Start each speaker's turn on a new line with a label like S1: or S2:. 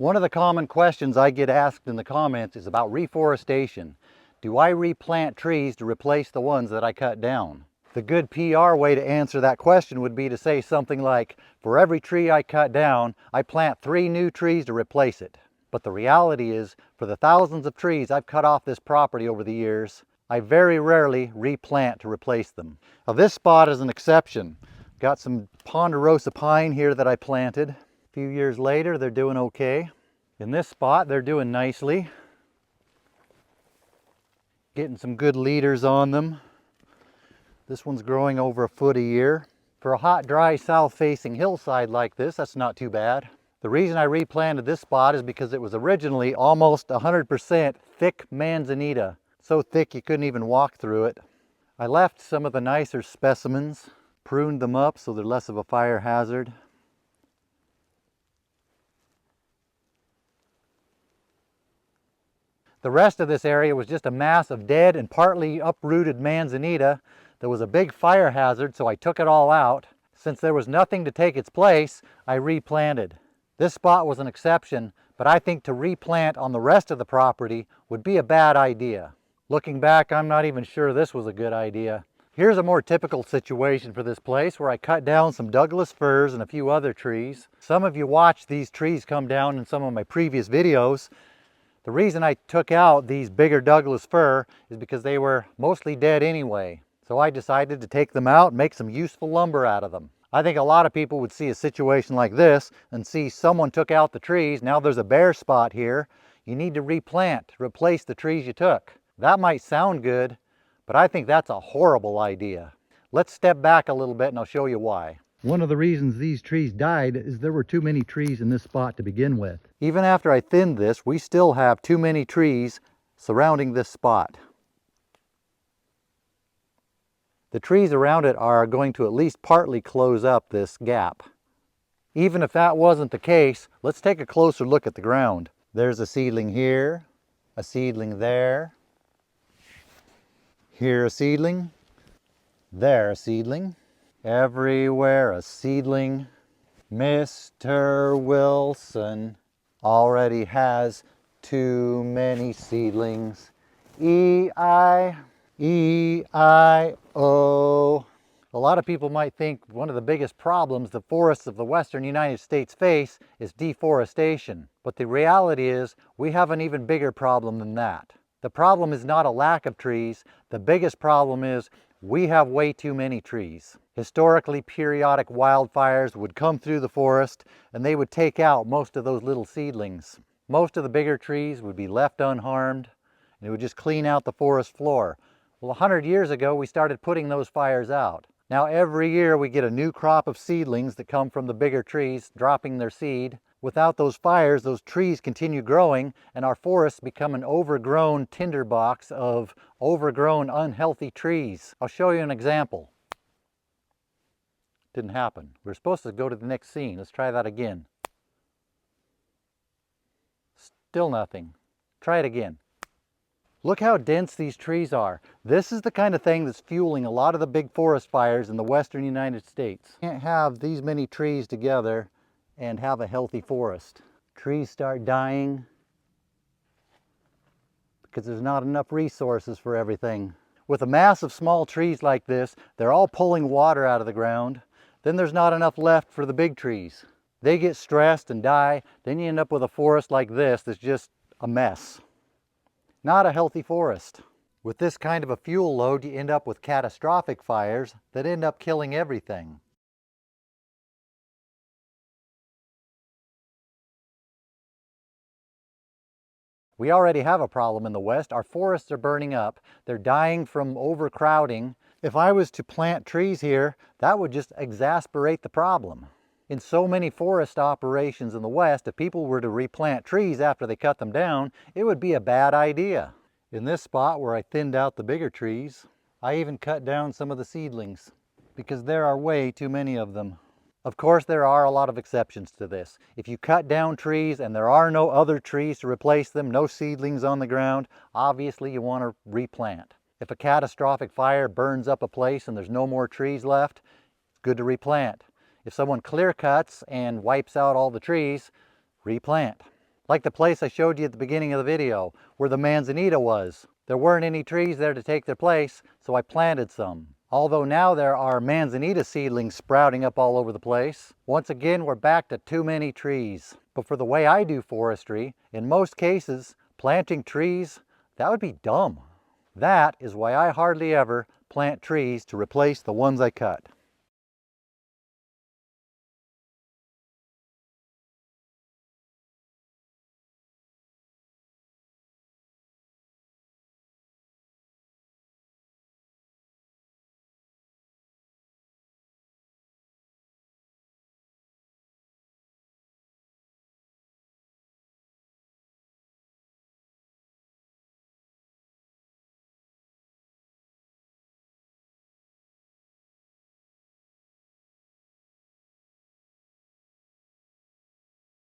S1: One of the common questions I get asked in the comments is about reforestation. Do I replant trees to replace the ones that I cut down? The good PR way to answer that question would be to say something like, for every tree I cut down, I plant 3 new trees to replace it. But the reality is, for the thousands of trees I've cut off this property over the years, I very rarely replant to replace them. Now this spot is an exception. Got some ponderosa pine here that I planted. A few years later, they're doing okay. In this spot, they're doing nicely. Getting some good leaders on them. This one's growing over 1 foot a year. For a hot, dry, south-facing hillside like this, that's not too bad. The reason I replanted this spot is because it was originally almost 100% thick manzanita. So thick you couldn't even walk through it. I left some of the nicer specimens, pruned them up so they're less of a fire hazard. The rest of this area was just a mass of dead and partly uprooted manzanita. There was a big fire hazard, so I took it all out. Since there was nothing to take its place, I replanted. This spot was an exception, but I think to replant on the rest of the property would be a bad idea. Looking back, I'm not even sure this was a good idea. Here's a more typical situation for this place where I cut down some Douglas firs and a few other trees. Some of you watched these trees come down in some of my previous videos. The reason I took out these bigger Douglas fir is because they were mostly dead anyway. So I decided to take them out and make some useful lumber out of them. I think a lot of people would see a situation like this and see someone took out the trees. Now there's a bare spot here. You need to replant, replace the trees you took. That might sound good, but I think that's a horrible idea. Let's step back a little bit and I'll show you why. One of the reasons these trees died is there were too many trees in this spot to begin with. Even after I thinned this, we still have too many trees surrounding this spot. The trees around it are going to at least partly close up this gap. Even if that wasn't the case, let's take a closer look at the ground. There's a seedling here, a seedling there, here a seedling, there a seedling. Everywhere a seedling. Mr. Wilson already has too many seedlings. E-I-E-I-O. A lot of people might think one of the biggest problems the forests of the western United States face is deforestation. But the reality is we have an even bigger problem than that. The problem is not a lack of trees. The biggest problem is we have way too many trees. Historically, periodic wildfires would come through the forest and they would take out most of those little seedlings. Most of the bigger trees would be left unharmed and it would just clean out the forest floor. Well, 100 years ago, we started putting those fires out. Now every year we get a new crop of seedlings that come from the bigger trees dropping their seed. Without those fires, those trees continue growing and our forests become an overgrown tinderbox of overgrown, unhealthy trees. I'll show you an example. Didn't happen. We're supposed to go to the next scene. Let's try that again. Still nothing. Try it again. Look how dense these trees are. This is the kind of thing that's fueling a lot of the big forest fires in the western United States. You can't have these many trees together and have a healthy forest. Trees start dying because there's not enough resources for everything. With a mass of small trees like this, they're all pulling water out of the ground. Then there's not enough left for the big trees. They get stressed and die. Then you end up with a forest like this that's just a mess. Not a healthy forest. With this kind of a fuel load, you end up with catastrophic fires that end up killing everything. We already have a problem in the West. Our forests are burning up. They're dying from overcrowding. If I was to plant trees here, that would just exasperate the problem. In so many forest operations in the West, if people were to replant trees after they cut them down, it would be a bad idea. In this spot where I thinned out the bigger trees, I even cut down some of the seedlings because there are way too many of them. Of course, there are a lot of exceptions to this. If you cut down trees and there are no other trees to replace them, no seedlings on the ground, obviously you want to replant. If a catastrophic fire burns up a place and there's no more trees left, it's good to replant. If someone clear cuts and wipes out all the trees, replant. Like the place I showed you at the beginning of the video, where the manzanita was. There weren't any trees there to take their place, so I planted some. Although now there are manzanita seedlings sprouting up all over the place, once again we're back to too many trees. But for the way I do forestry, in most cases, planting trees, that would be dumb. That is why I hardly ever plant trees to replace the ones I cut.